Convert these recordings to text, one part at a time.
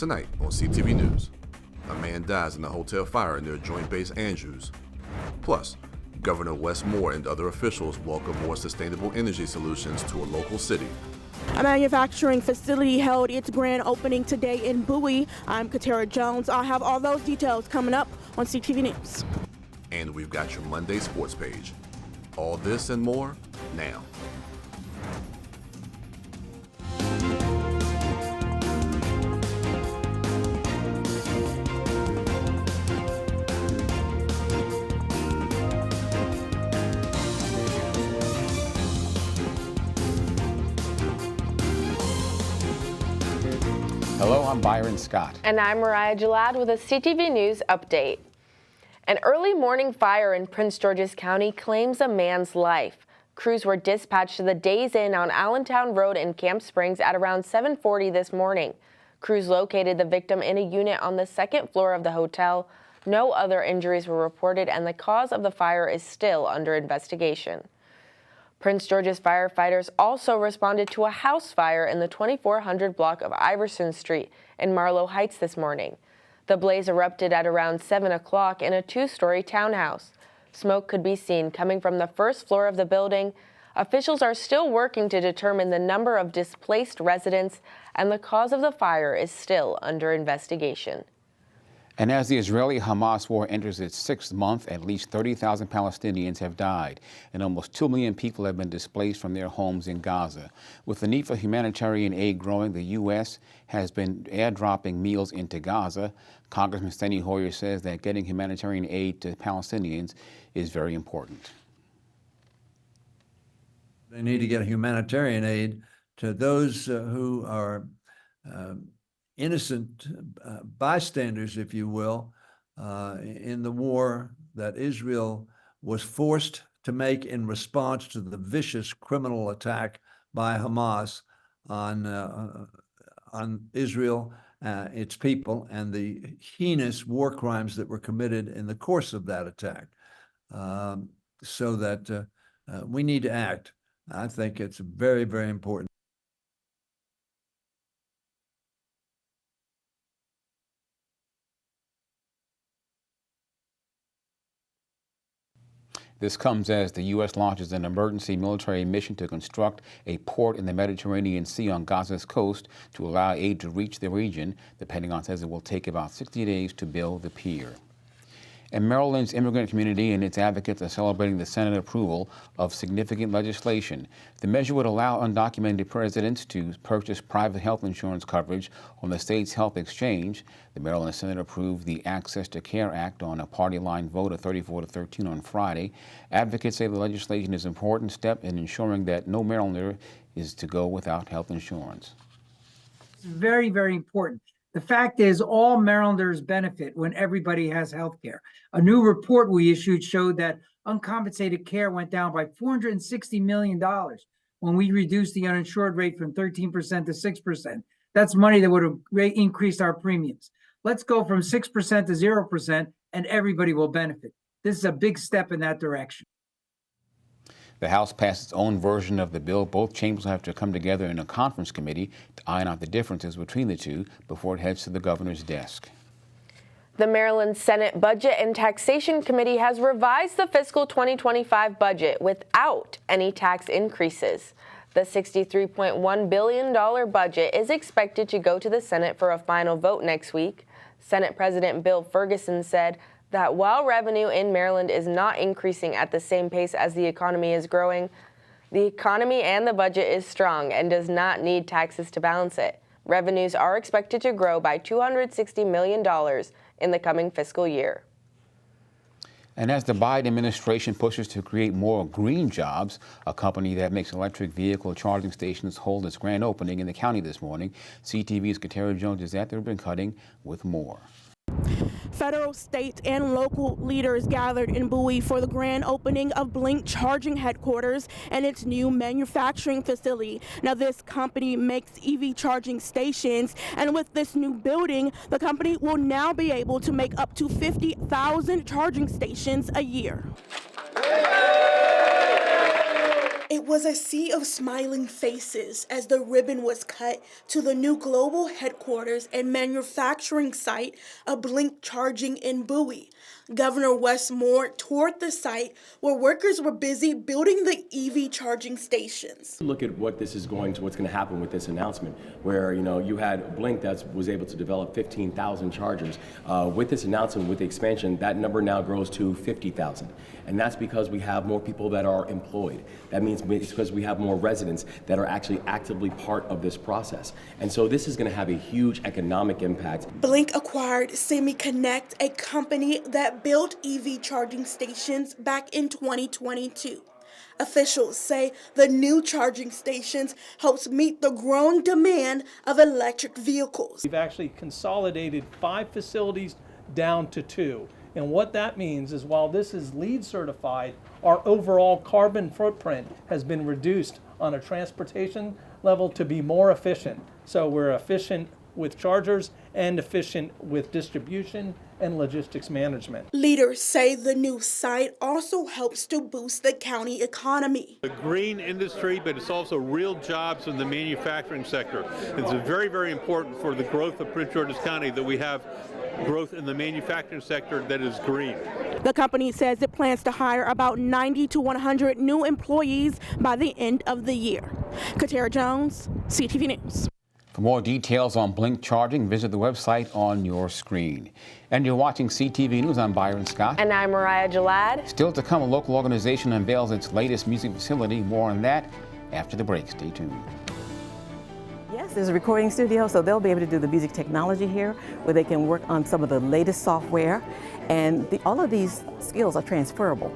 Tonight on CTV News, a man dies in a hotel fire near Joint Base Andrews. Plus, Governor Wes Moore and other officials welcome more sustainable energy solutions to a local city. A manufacturing facility held its grand opening today in Bowie. I'm Katara Jones. I'll have all those details coming up on CTV News. And we've got your Monday sports page. All this and more now. Hello, I'm Byron Scott. And I'm Mariah Gilad with a CTV News update. An early morning fire in Prince George's County claims a man's life. Crews were dispatched to the Days Inn on Allentown Road in Camp Springs at around 7:40 this morning. Crews located the victim in a unit on the second floor of the hotel. No other injuries were reported, and the cause of the fire is still under investigation. Prince George's firefighters also responded to a house fire in the 2400 block of Iverson Street in Marlow Heights this morning. The blaze erupted at around 7 o'clock in a two-story townhouse. Smoke could be seen coming from the first floor of the building. Officials are still working to determine the number of displaced residents, and the cause of the fire is still under investigation. And as the Israeli-Hamas war enters its sixth month, at least 30,000 Palestinians have died, and almost 2 million people have been displaced from their homes in Gaza. With the need for humanitarian aid growing, the U.S. has been airdropping meals into Gaza. Congressman Steny Hoyer says that getting humanitarian aid to Palestinians is very important. They need to get humanitarian aid to those who are innocent bystanders, if you will, in the war that Israel was forced to make in response to the vicious criminal attack by Hamas on Israel, its people, and the heinous war crimes that were committed in the course of that attack. So that we need to act. I think it's very, very important. This comes as the U.S. launches an emergency military mission to construct a port in the Mediterranean Sea on Gaza's coast to allow aid to reach the region. The Pentagon says it will take about 60 days to build the pier. And Maryland's immigrant community and its advocates are celebrating the Senate approval of significant legislation. The measure would allow undocumented residents to purchase private health insurance coverage on the state's health exchange. The Maryland Senate approved the Access to Care Act on a party line vote of 34-13 on Friday. Advocates say the legislation is an important step in ensuring that no Marylander is to go without health insurance. It's very, very important. The fact is, all Marylanders benefit when everybody has health care. A new report we issued showed that uncompensated care went down by $460 million when we reduced the uninsured rate from 13% to 6%. That's money that would have increased our premiums. Let's go from 6% to 0%, and everybody will benefit. This is a big step in that direction. The House passed its own version of the bill. Both chambers have to come together in a conference committee to iron out the differences between the two before it heads to the governor's desk. The Maryland Senate Budget and Taxation Committee has revised the fiscal 2025 budget without any tax increases. The $63.1 billion budget is expected to go to the Senate for a final vote next week. Senate President Bill Ferguson said that while revenue in Maryland is not increasing at the same pace as the economy is growing, the economy and the budget is strong and does not need taxes to balance it. Revenues are expected to grow by $260 million in the coming fiscal year. And as the Biden administration pushes to create more green jobs, a company that makes electric vehicle charging stations hold its grand opening in the county this morning. CTV's Katara Jones is at the ribbon cutting with more. Federal, state, and local leaders gathered in Bowie for the grand opening of Blink Charging headquarters and its new manufacturing facility. Now, this company makes EV charging stations, and with this new building, the company will now be able to make up to 50,000 charging stations a year. It was a sea of smiling faces as the ribbon was cut to the new global headquarters and manufacturing site of Blink Charging in Bowie. Governor Wes Moore toured the site where workers were busy building the EV charging stations. Look at what's going to happen with this announcement, where you had Blink that was able to develop 15,000 chargers. With this announcement, with the expansion, that number now grows to 50,000. And that's because we have more people that are employed. That means it's because we have more residents that are actually actively part of this process. And so this is going to have a huge economic impact. Blink acquired SemiConnect, a company that built EV charging stations back in 2022. Officials say the new charging stations helps meet the growing demand of electric vehicles. We've actually consolidated 5 facilities down to 2. And what that means is while this is LEED certified, our overall carbon footprint has been reduced on a transportation level to be more efficient. So we're efficient with chargers and efficient with distribution and logistics management. Leaders say the new site also helps to boost the county economy. The green industry, but it's also real jobs in the manufacturing sector. It's very, very important for the growth of Prince George's County that we have growth in the manufacturing sector that is green. The company says it plans to hire about 90 to 100 new employees by the end of the year. Katara Jones, CTV News. For more details on Blink Charging, visit the website on your screen. And you're watching CTV News. I'm Byron Scott. And I'm Mariah Jalad. Still to come, a local organization unveils its latest music facility. More on that after the break. Stay tuned. Yes, there's a recording studio, so they'll be able to do the music technology here, where they can work on some of the latest software, and all of these skills are transferable.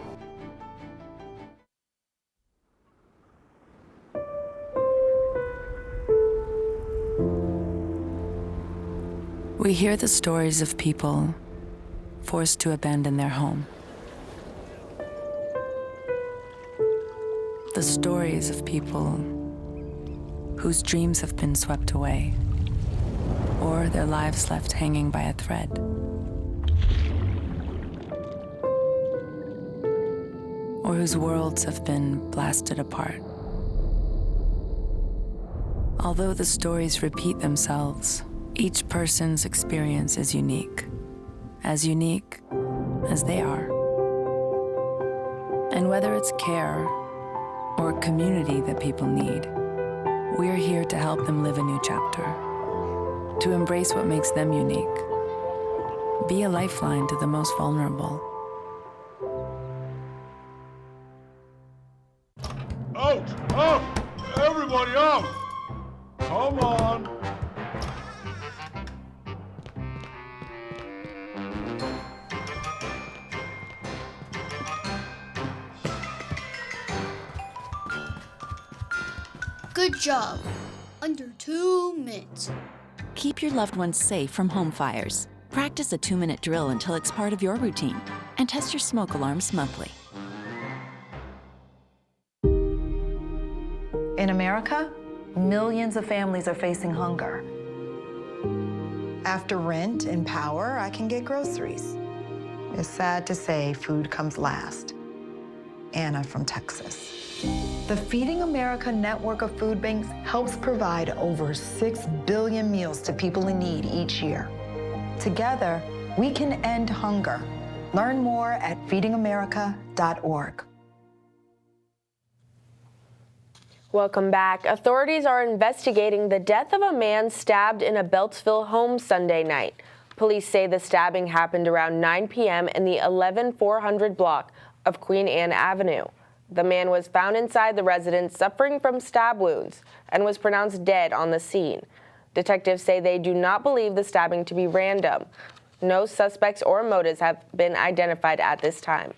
We hear the stories of people forced to abandon their home. The stories of people whose dreams have been swept away, or their lives left hanging by a thread. Or whose worlds have been blasted apart. Although the stories repeat themselves, each person's experience is unique as they are. And whether it's care or community that people need, we're here to help them live a new chapter, to embrace what makes them unique, be a lifeline to the most vulnerable. Out! Out! Everybody out! Come on! Good job. Under 2 minutes. Keep your loved ones safe from home fires. Practice a 2-minute drill until it's part of your routine. And test your smoke alarms monthly. In America, millions of families are facing hunger. After rent and power, I can get groceries. It's sad to say food comes last. Anna from Texas. The Feeding America network of food banks helps provide over 6 billion meals to people in need each year. Together, we can end hunger. Learn more at feedingamerica.org. Welcome back. Authorities are investigating the death of a man stabbed in a Beltsville home Sunday night. Police say the stabbing happened around 9 p.m. in the 11400 block of Queen Anne Avenue. The man was found inside the residence suffering from stab wounds and was pronounced dead on the scene. Detectives say they do not believe the stabbing to be random. No suspects or motives have been identified at this time.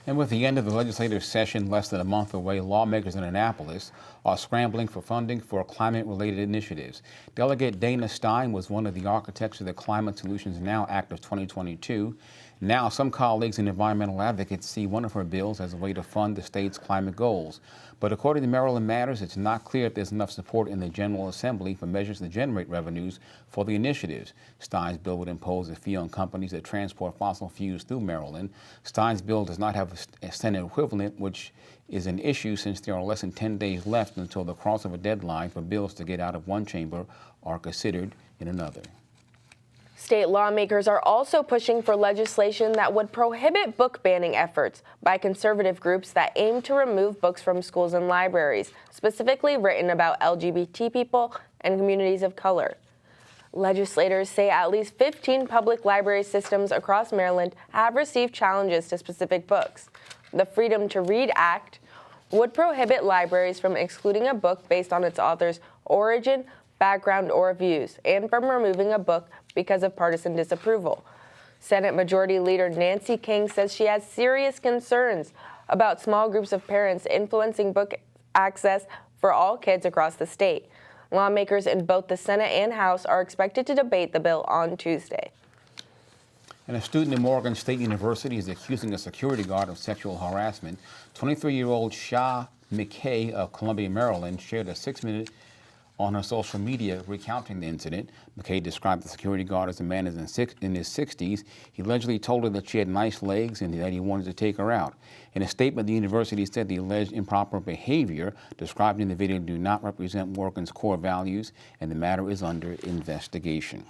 And with the end of the legislative session less than a month away, lawmakers in Annapolis are scrambling for funding for climate-related initiatives. Delegate Dana Stein was one of the architects of the Climate Solutions Now Act of 2022. Now, some colleagues and environmental advocates see one of her bills as a way to fund the state's climate goals. But according to Maryland Matters, it's not clear if there's enough support in the General Assembly for measures to generate revenues for the initiatives. Stein's bill would impose a fee on companies that transport fossil fuels through Maryland. Stein's bill does not have a Senate equivalent, which is an issue since there are less than 10 days left until the crossover deadline for bills to get out of one chamber are considered in another. State lawmakers are also pushing for legislation that would prohibit book banning efforts by conservative groups that aim to remove books from schools and libraries, specifically written about LGBT people and communities of color. Legislators say at least 15 public library systems across Maryland have received challenges to specific books. The Freedom to Read Act would prohibit libraries from excluding a book based on its author's origin, background, or views, and from removing a book because of partisan disapproval. Senate Majority Leader Nancy King says she has serious concerns about small groups of parents influencing book access for all kids across the state. Lawmakers in both the Senate and House are expected to debate the bill on Tuesday. And a student at Morgan State University is accusing a security guard of sexual harassment. 23-year-old Sha McKay of Columbia, Maryland, shared a 6-minute on her social media recounting the incident. McKay described the security guard as a man in his 60s. He allegedly told her that she had nice legs and that he wanted to take her out. In a statement, the university said the alleged improper behavior described in the video do not represent Morgan's core values, and the matter is under investigation.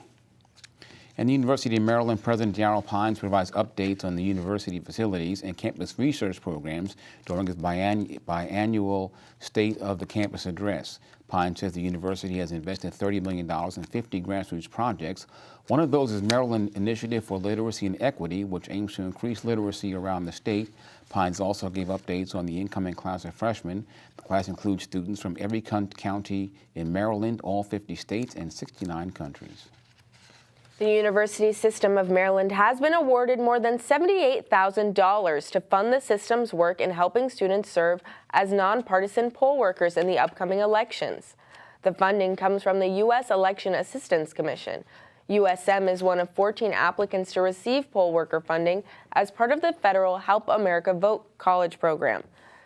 And the University of Maryland President Darrell Pines provides updates on the university facilities and campus research programs during his biannual State of the Campus address. Pines says the university has invested $30 million in 50 grassroots projects. One of those is Maryland Initiative for Literacy and Equity, which aims to increase literacy around the state. Pines also gave updates on the incoming class of freshmen. The class includes students from every county in Maryland, all 50 states, and 69 countries. The University System of Maryland has been awarded more than $78,000 to fund the system's work in helping students serve as nonpartisan poll workers in the upcoming elections. The funding comes from the U.S. Election Assistance Commission. USM is one of 14 applicants to receive poll worker funding as part of the federal Help America Vote College program.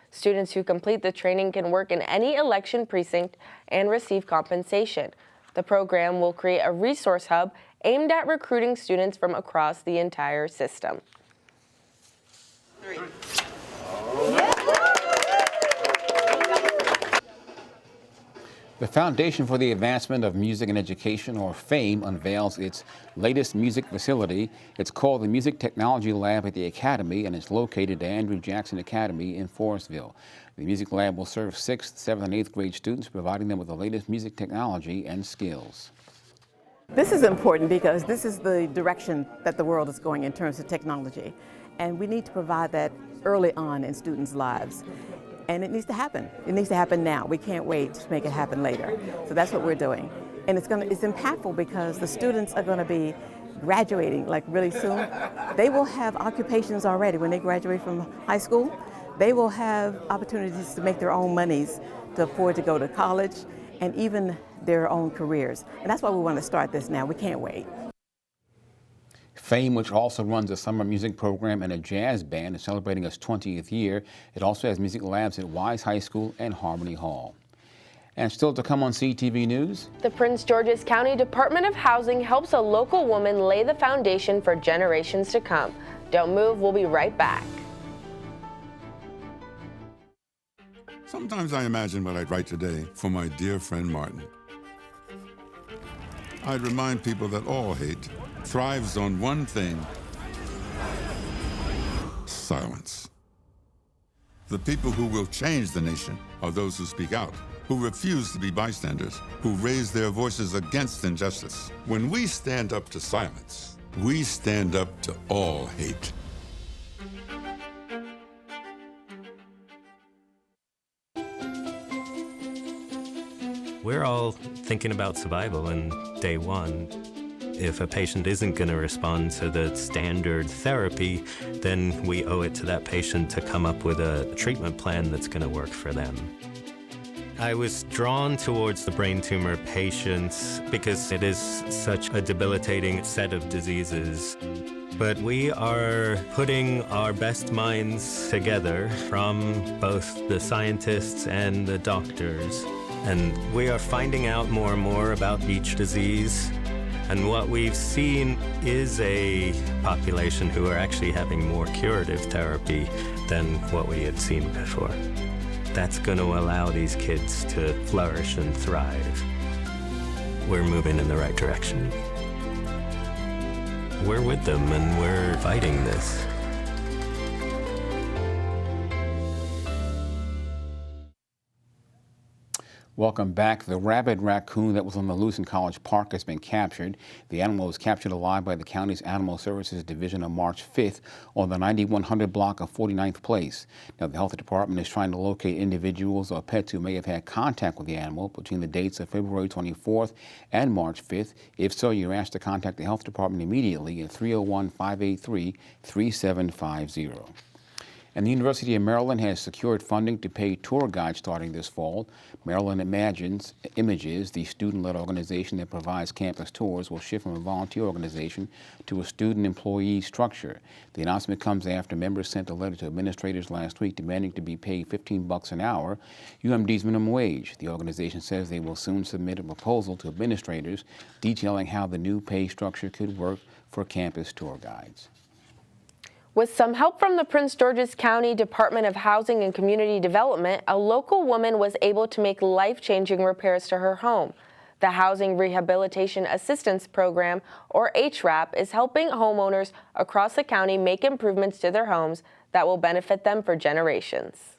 Students who complete the training can work in any election precinct and receive compensation. The program will create a resource hub aimed at recruiting students from across the entire system. The Foundation for the Advancement of Music and Education, or FAME, unveils its latest music facility. It's called the Music Technology Lab at the Academy, and it's located at Andrew Jackson Academy in Forestville. The Music Lab will serve 6th, 7th, and 8th grade students, providing them with the latest music technology and skills. This is important because this is the direction that the world is going in terms of technology. And we need to provide that early on in students' lives. And it needs to happen. It needs to happen now. We can't wait to make it happen later. So that's what we're doing. And it's impactful because the students are going to be graduating like really soon. They will have occupations already when they graduate from high school. They will have opportunities to make their own monies to afford to go to college and even their own careers. And that's why we want to start this now. We can't wait. FAME, which also runs a summer music program and a jazz band, is celebrating its 20th year. It also has music labs at Wise High School and Harmony Hall. And still to come on CTV News. The Prince George's County Department of Housing helps a local woman lay the foundation for generations to come. Don't move, we'll be right back. Sometimes I imagine what I'd write today for my dear friend Martin. I'd remind people that all hate thrives on one thing: silence. The people who will change the nation are those who speak out, who refuse to be bystanders, who raise their voices against injustice. When we stand up to silence, we stand up to all hate. We're all thinking about survival in day one. If a patient isn't going to respond to the standard therapy, then we owe it to that patient to come up with a treatment plan that's going to work for them. I was drawn towards the brain tumor patients because it is such a debilitating set of diseases. But we are putting our best minds together from both the scientists and the doctors. And we are finding out more and more about each disease. And what we've seen is a population who are actually having more curative therapy than what we had seen before. that's going to allow these kids to flourish and thrive. We're moving in the right direction. We're with them and we're fighting this. Welcome back. The rabid raccoon that was on the loose in College Park has been captured. The animal was captured alive by the county's Animal Services Division on March 5th on the 9100 block of 49th Place. Now, the health department is trying to locate individuals or pets who may have had contact with the animal between the dates of February 24th and March 5th. If so, you're asked to contact the health department immediately at 301-583-3750. And the University of Maryland has secured funding to pay tour guides starting this fall. Maryland Images, the student-led organization that provides campus tours, will shift from a volunteer organization to a student-employee structure. The announcement comes after members sent a letter to administrators last week demanding to be paid $15 an hour, UMD's minimum wage. The organization says they will soon submit a proposal to administrators detailing how the new pay structure could work for campus tour guides. With some help from the Prince George's County Department of Housing and Community Development, a local woman was able to make life-changing repairs to her home. The Housing Rehabilitation Assistance Program, or HRAP, is helping homeowners across the county make improvements to their homes that will benefit them for generations.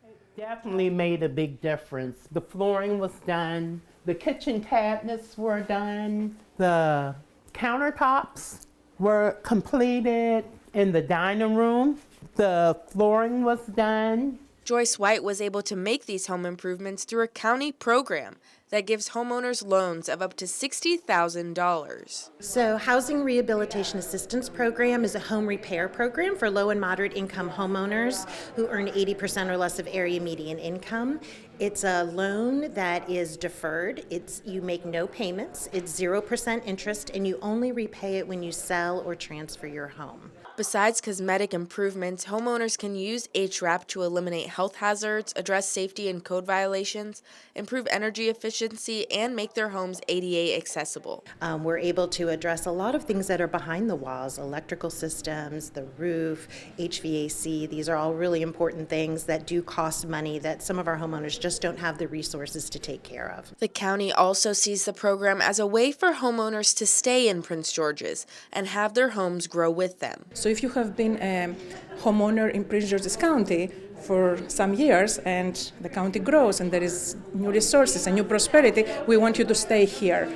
It definitely made a big difference. The flooring was done, the kitchen cabinets were done, the countertops were completed. In the dining room, the flooring was done. Joyce White was able to make these home improvements through a county program that gives homeowners loans of up to $60,000. So Housing Rehabilitation Assistance Program is a home repair program for low and moderate income homeowners who earn 80% or less of area median income. It's a loan that is deferred. You make no payments. It's 0% interest, and you only repay it when you sell or transfer your home. Besides cosmetic improvements, homeowners can use HRAP to eliminate health hazards, address safety and code violations, improve energy efficiency, and make their homes ADA accessible. We're able to address a lot of things that are behind the walls, electrical systems, the roof, HVAC. These are all really important things that do cost money that some of our homeowners just don't have the resources to take care of. The county also sees the program as a way for homeowners to stay in Prince George's and have their homes grow with them. So if you have been a homeowner in Prince George's County for some years and the county grows and there is new resources and new prosperity, we want you to stay here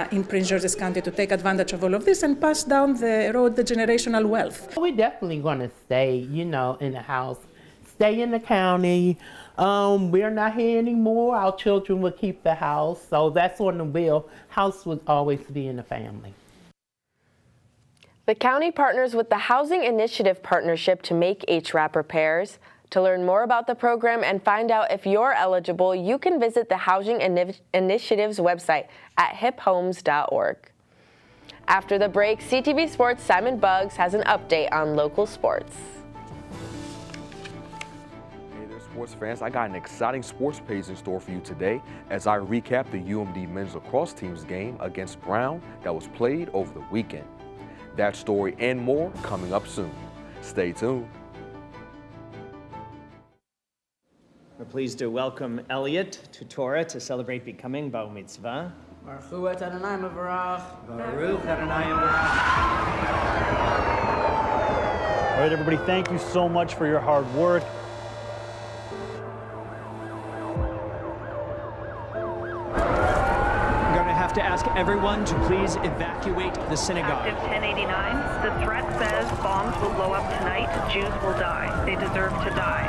in Prince George's County to take advantage of all of this and pass down the road the generational wealth. We're definitely going to stay, in the house, stay in the county. We're not here anymore. Our children will keep the house, so that's on the will. House would always be in the family. The county partners with the Housing Initiative Partnership to make HRAP repairs. To learn more about the program and find out if you're eligible, you can visit the Housing Initiative's website at hiphomes.org. After the break, CTV Sports' Simon Buggs has an update on local sports. Hey there, sports fans. I got an exciting sports page in store for you today as I recap the UMD men's lacrosse team's game against Brown that was played over the weekend. That story and more coming up soon. Stay tuned. We're pleased to welcome Elliot to Torah to celebrate becoming Bar Mitzvah. Baruch Hu Adonai Mevorach. Baruch Adonai Mevorach. All right, everybody, thank you so much for your hard work. To ask everyone to please evacuate the synagogue. Active 1089, the threat says bombs will blow up tonight, Jews will die. They deserve to die.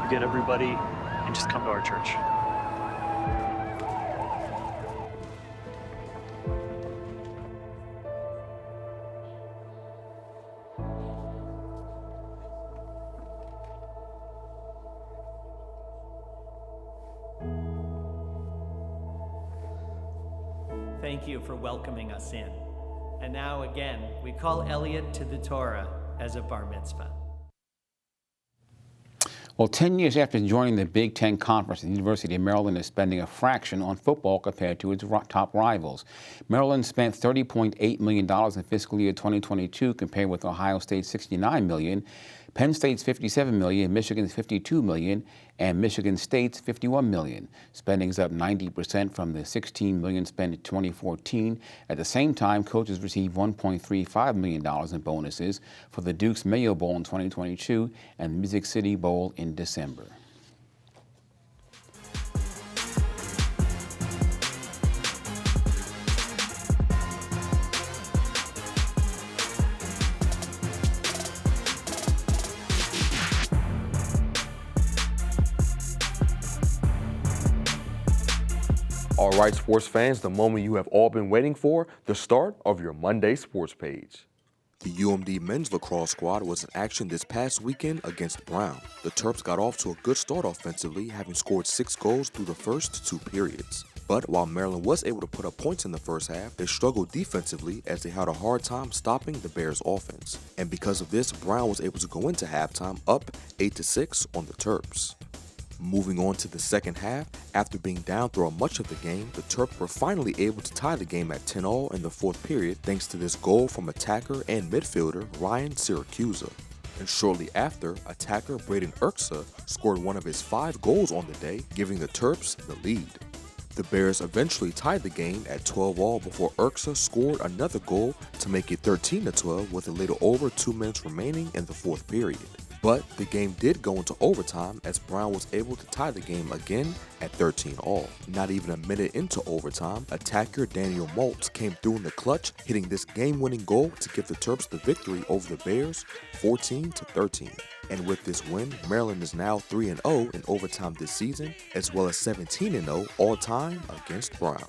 To get everybody and just come to our church. Thank you for welcoming us in. And now again, we call Elliot to the Torah as a bar mitzvah. Well, 10 years after joining the Big Ten Conference, the University of Maryland is spending a fraction on football compared to its top rivals. Maryland spent $30.8 million in fiscal year 2022 compared with Ohio State's $69 million. Penn State's $57 million, Michigan's $52 million, and Michigan State's $51 million. Spending is up 90% from the $16 million spent in 2014. At the same time, coaches receive $1.35 million in bonuses for the Duke's Mayo Bowl in 2022 and the Music City Bowl in December. All right, sports fans, the moment you have all been waiting for, the start of your Monday sports page. The UMD men's lacrosse squad was in action this past weekend against Brown. The Terps got off to a good start offensively, having scored 6 goals through the first 2 periods. But while Maryland was able to put up points in the first half, they struggled defensively as they had a hard time stopping the Bears' offense. And because of this, Brown was able to go into halftime up 8-6 on the Terps. Moving on to the second half, after being down throughout much of the game, the Terps were finally able to tie the game at 10-all in the fourth period thanks to this goal from attacker and midfielder Ryan Siracusa. And shortly after, attacker Braden Urksa scored one of his 5 goals on the day, giving the Terps the lead. The Bears eventually tied the game at 12-all before Urksa scored another goal to make it 13-12 with a little over 2 minutes remaining in the fourth period. But the game did go into overtime as Brown was able to tie the game again at 13-all. Not even a minute into overtime, attacker Daniel Maltz came through in the clutch, hitting this game-winning goal to give the Terps the victory over the Bears 14-13. And with this win, Maryland is now 3-0 in overtime this season, as well as 17-0 all-time against Brown.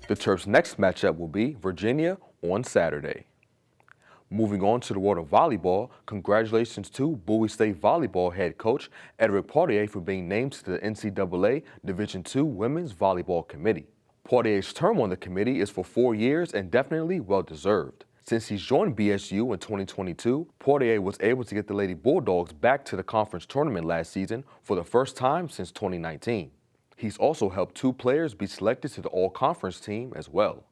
The Terps' next matchup will be Virginia on Saturday. Moving on to the world of volleyball, congratulations to Bowie State volleyball head coach Edric Poitier for being named to the NCAA Division II Women's Volleyball Committee. Poitier's term on the committee is for 4 years and definitely well-deserved. Since he joined BSU in 2022, Poitier was able to get the Lady Bulldogs back to the conference tournament last season for the first time since 2019. He's also helped 2 players be selected to the all-conference team as well.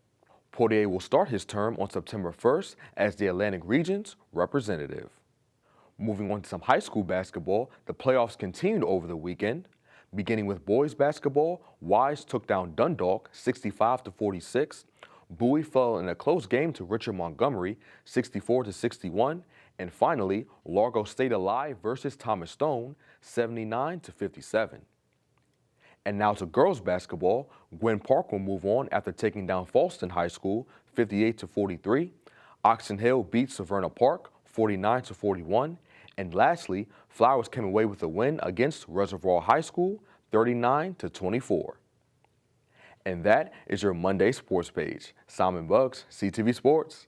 Poitier will start his term on September 1st as the Atlantic Region's representative. Moving on to some high school basketball, the playoffs continued over the weekend. Beginning with boys basketball, Wise took down Dundalk 65-46. Bowie fell in a close game to Richard Montgomery 64-61. And finally, Largo stayed alive versus Thomas Stone 79-57. And now to girls basketball, Gwen Park will move on after taking down Falston High School 58-43. Oxon Hill beat Severna Park 49-41. And lastly, Flowers came away with a win against Reservoir High School 39-24. And that is your Monday sports page. Simon Buggs, CTV Sports.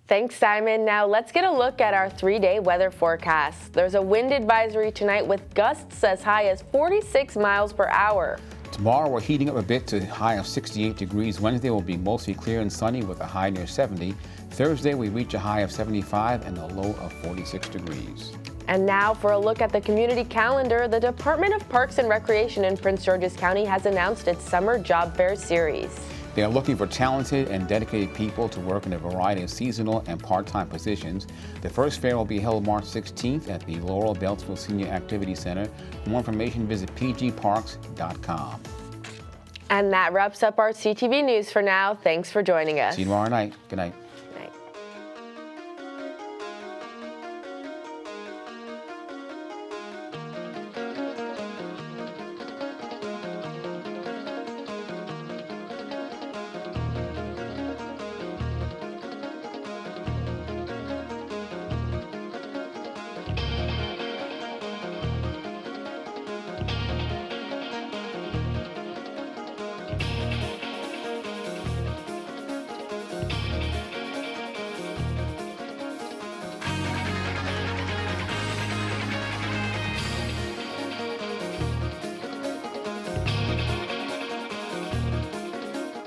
Thanks, Simon. Now let's get a look at our 3-day weather forecast. There's a wind advisory tonight with gusts as high as 46 miles per hour. Tomorrow we're heating up a bit to a high of 68 degrees. Wednesday will be mostly clear and sunny with a high near 70. Thursday we reach a high of 75 and a low of 46 degrees. And now for a look at the community calendar, the Department of Parks and Recreation in Prince George's County has announced its Summer Job Fair series. They are looking for talented and dedicated people to work in a variety of seasonal and part-time positions. The first fair will be held March 16th at the Laurel Beltsville Senior Activity Center. For more information, visit pgparks.com. And that wraps up our CTV News for now. Thanks for joining us. See you tomorrow night. Good night.